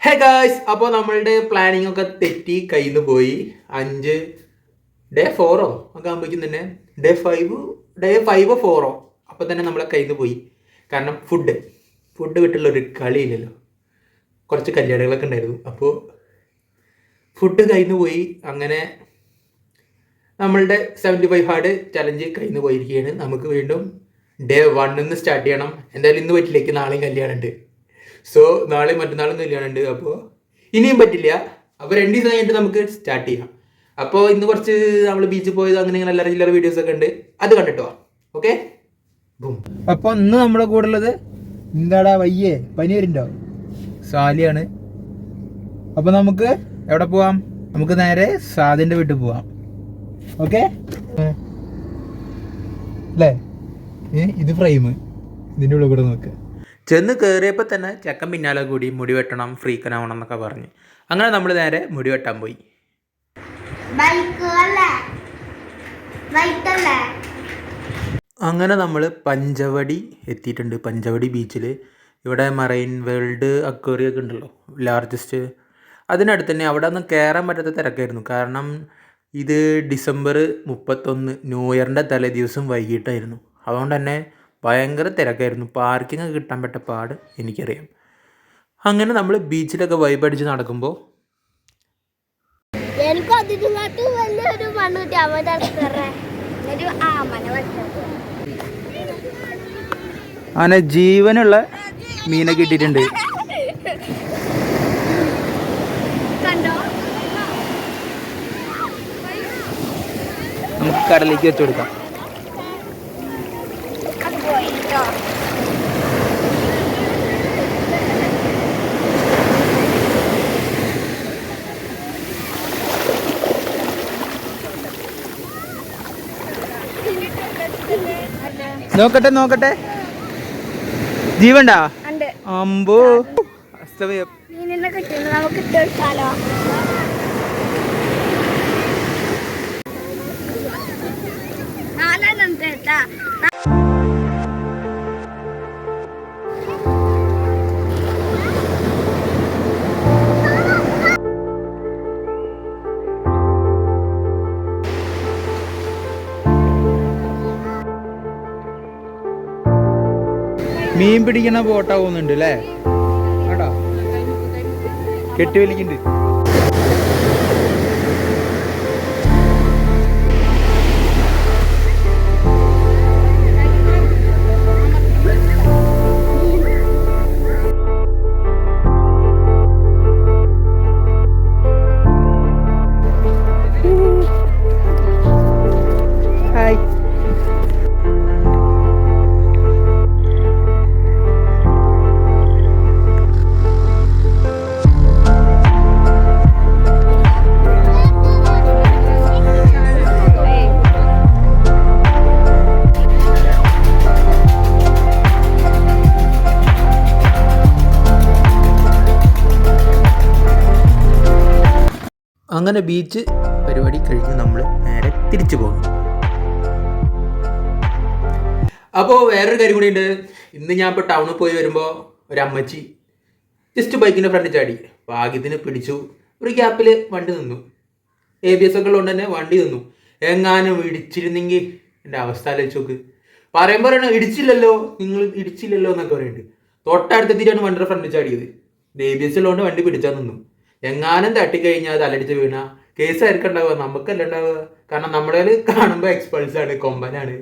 Hey guys, അപ്പോൾ നമ്മളുടെ planning ഒക്കെ തെറ്റി കയ്യിൽ നിന്ന് പോയി. 5 ഡേ 4 ഒക്കെ ആകുമ്പോഴേക്കും തന്നെ ഡേ 5 4 അപ്പോൾ തന്നെ നമ്മളെ കയ്യിൽ നിന്ന് പോയി. കാരണം ഫുഡ് വിട്ടുള്ളൊരു കളിയില്ലല്ലോ. കുറച്ച് കല്യാണികളൊക്കെ ഉണ്ടായിരുന്നു, അപ്പോൾ ഫുഡ് കയ്യിൽ നിന്ന് പോയി. അങ്ങനെ നമ്മളുടെ 75 ഹാർഡ് ചലഞ്ച് കയ്യിൽ നിന്ന് പോയിരിക്കുകയാണ്. നമുക്ക് വീണ്ടും ഡേ 1 സ്റ്റാർട്ട് ചെയ്യണം. എന്തായാലും ഇന്ന് പറ്റില്ലേക്ക്, നാളെയും കല്യാണം ഉണ്ട്. സോ നാളെയും മറ്റന്നാളും കല്യാണം ഉണ്ട്. അപ്പോൾ ഇനിയും പറ്റില്ല. അപ്പോൾ 2 ദിവസം കഴിഞ്ഞിട്ട് നമുക്ക് സ്റ്റാർട്ട് ചെയ്യാം. അപ്പോൾ ഇന്ന് കുറച്ച് നമ്മൾ ബീച്ചിൽ പോയത് അങ്ങനെ ഇങ്ങനെ എല്ലാവരും ചില്ലറ വീഡിയോസ് ഒക്കെ ഉണ്ട്, അത് കണ്ടിട്ടോ. ഓക്കെ. അപ്പോൾ ഇന്ന് നമ്മുടെ കൂടെ ഉള്ളത് എന്താടാ വയ്യേ, പനി വരുന്നുണ്ടോ? സാലിയാണ്. അപ്പോൾ നമുക്ക് എവിടെ പോവാം? നമുക്ക് നേരെ സാദിൻ്റെ വീട്ടിൽ പോവാം. ഓക്കെ അല്ലേ? ഇത് ഫ്രെയിം, ഇതിൻ്റെ ഉള്ളിൽ കൂടെ നോക്ക്. ചെന്ന് കയറിയപ്പോൾ തന്നെ ചെക്കൻ പിന്നാലെ കൂടി മുടി വെട്ടണം, ഫ്രീക്കനാവണം എന്നൊക്കെ പറഞ്ഞ് അങ്ങനെ നമ്മൾ നേരെ മുടി വെട്ടാൻ പോയി. അങ്ങനെ നമ്മൾ പഞ്ചവടി എത്തിയിട്ടുണ്ട്. പഞ്ചവടി ബീച്ചിൽ ഇവിടെ മറൈൻ വേൾഡ് അക്വേറിയം ഒക്കെ ഉണ്ടല്ലോ, ലാർജസ്റ്റ്. അതിനടുത്ത് തന്നെ. അവിടെ ഒന്നും കയറാൻ പറ്റാത്ത തിരക്കായിരുന്നു. കാരണം ഇത് ഡിസംബർ 31 ന്യൂ ഇയറിൻ്റെ തലേ ദിവസം വൈകിട്ടായിരുന്നു. അതുകൊണ്ട് തന്നെ ഭയങ്കര തിരക്കായിരുന്നു. പാർക്കിംഗ് ഒക്കെ കിട്ടാൻ പറ്റ പാട് എനിക്കറിയാം. അങ്ങനെ നമ്മൾ ബീച്ചിലൊക്കെ വൈബ് അടിച്ച് നടക്കുമ്പോൾ അങ്ങനെ ജീവനുള്ള മീനെ കിട്ടിയിട്ടുണ്ട്. നമുക്ക് കടലിലേക്ക് വെച്ചു കൊടുക്കാം. നോക്കട്ടെ ജീവണ്ടാ? അമ്പോ മീൻ പിടിക്കണ ബോട്ടാവുന്നുണ്ട് അല്ലേ? കേട്ടോ, കെട്ടി വലിക്കുന്നുണ്ട്. അങ്ങനെ ബീച്ച് പരിപാടി കഴിഞ്ഞ് നമ്മൾ നേരെ തിരിച്ചു പോകും. അപ്പോൾ വേറൊരു കാര്യം കൂടി ഉണ്ട്. ഇന്ന് ഞാൻ ഇപ്പോൾ ടൗണിൽ പോയി വരുമ്പോൾ ഒരു അമ്മച്ചി ജസ്റ്റ് ബൈക്കിൻ്റെ ഫ്രണ്ടിൽ ചാടി. ഭാഗ്യത്തിന് പിടിച്ചു. ഒരു ഗ്യാപ്പിൽ വണ്ടി നിന്നു. ABS ഒക്കെ ഉള്ളതുകൊണ്ട് തന്നെ വണ്ടി നിന്നു. എങ്ങാനും ഇടിച്ചിരുന്നെങ്കിൽ എൻ്റെ അവസ്ഥ ആലോചിച്ച് നോക്ക്. പറയുമ്പോൾ ഇടിച്ചില്ലല്ലോ, നിങ്ങൾ ഇടിച്ചില്ലല്ലോ എന്നൊക്കെ പറയുന്നുണ്ട്. തൊട്ടടുത്തെത്തിയിട്ടാണ് വണ്ടിയുടെ ഫ്രണ്ടിൽ ചാടിയത്. ABS ഉള്ളതുകൊണ്ട് വണ്ടി പിടിച്ചാൽ നിന്നു. എങ്ങാനും തട്ടിക്കഴിഞ്ഞാൽ തലടിച്ച് വീണ കേസായിരിക്കും ഉണ്ടാവുക, നമുക്കല്ല ഉണ്ടാവുക. കാരണം നമ്മുടെ കാണുമ്പോൾ എക്സ്പൾസാണ്, കൊമ്പനാണ്.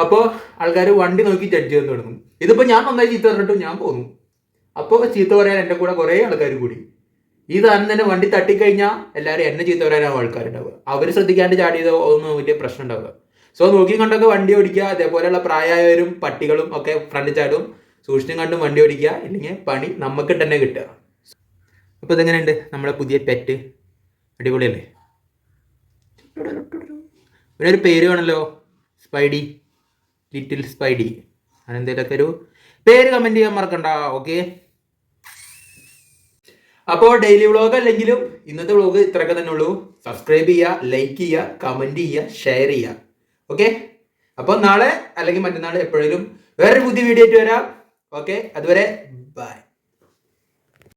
അപ്പോൾ ആൾക്കാർ വണ്ടി നോക്കി ജഡ്ജ് ചെയ്യാൻ തുടങ്ങും. ഇതിപ്പോൾ ഞാൻ നന്നായി ചീത്ത പറഞ്ഞിട്ട് ഞാൻ പോന്നു. അപ്പോൾ ചീത്ത പറയാൻ എൻ്റെ കൂടെ കുറേ ആൾക്കാർ കൂടി. ഈ താരം തന്നെ വണ്ടി തട്ടിക്കഴിഞ്ഞാൽ എല്ലാവരും എന്നെ ചീത്ത പറയാനാണ് ആൾക്കാരുണ്ടാവുക. അവർ ശ്രദ്ധിക്കാണ്ട് ചാടിയതോ ഒന്നും വലിയ പ്രശ്നം ഉണ്ടാവുക. സോ നോക്കി കണ്ടൊക്കെ വണ്ടി ഓടിക്കുക. അതേപോലെയുള്ള പ്രായമായവരും പട്ടികളും ഒക്കെ ഫ്രണ്ട് ചാടും. സൂക്ഷിച്ചും കണ്ടും വണ്ടി ഓടിക്കുക, ഇല്ലെങ്കിൽ പണി നമുക്ക് തന്നെ കിട്ടുക. അപ്പോൾ ഇതെങ്ങനെയുണ്ട് നമ്മളെ പുതിയ പെറ്റ്? അടിപൊളിയല്ലേ? പിന്നെ ഒരു പേര് വേണമല്ലോ, സ്പൈഡി, ലിറ്റിൽ സ്പൈഡി. അങ്ങനെന്തേലൊക്കെ ഒരു പേര് കമൻറ്റ് ചെയ്യാൻ മറക്കണ്ട. ഓക്കെ. അപ്പോൾ ഡെയിലി വ്ളോഗ് അല്ലെങ്കിലും ഇന്നത്തെ വ്ളോഗ് ഇത്രയൊക്കെ തന്നെ ഉള്ളൂ. സബ്സ്ക്രൈബ് ചെയ്യുക, ലൈക്ക് ചെയ്യുക, കമൻറ്റ് ചെയ്യുക, ഷെയർ ചെയ്യുക. ഓക്കെ. അപ്പോൾ നാളെ അല്ലെങ്കിൽ മറ്റന്നാൾ എപ്പോഴേലും വേറൊരു പുതിയ വീഡിയോ ആയിട്ട് വരാം. ഓക്കെ, അതുവരെ ബൈ.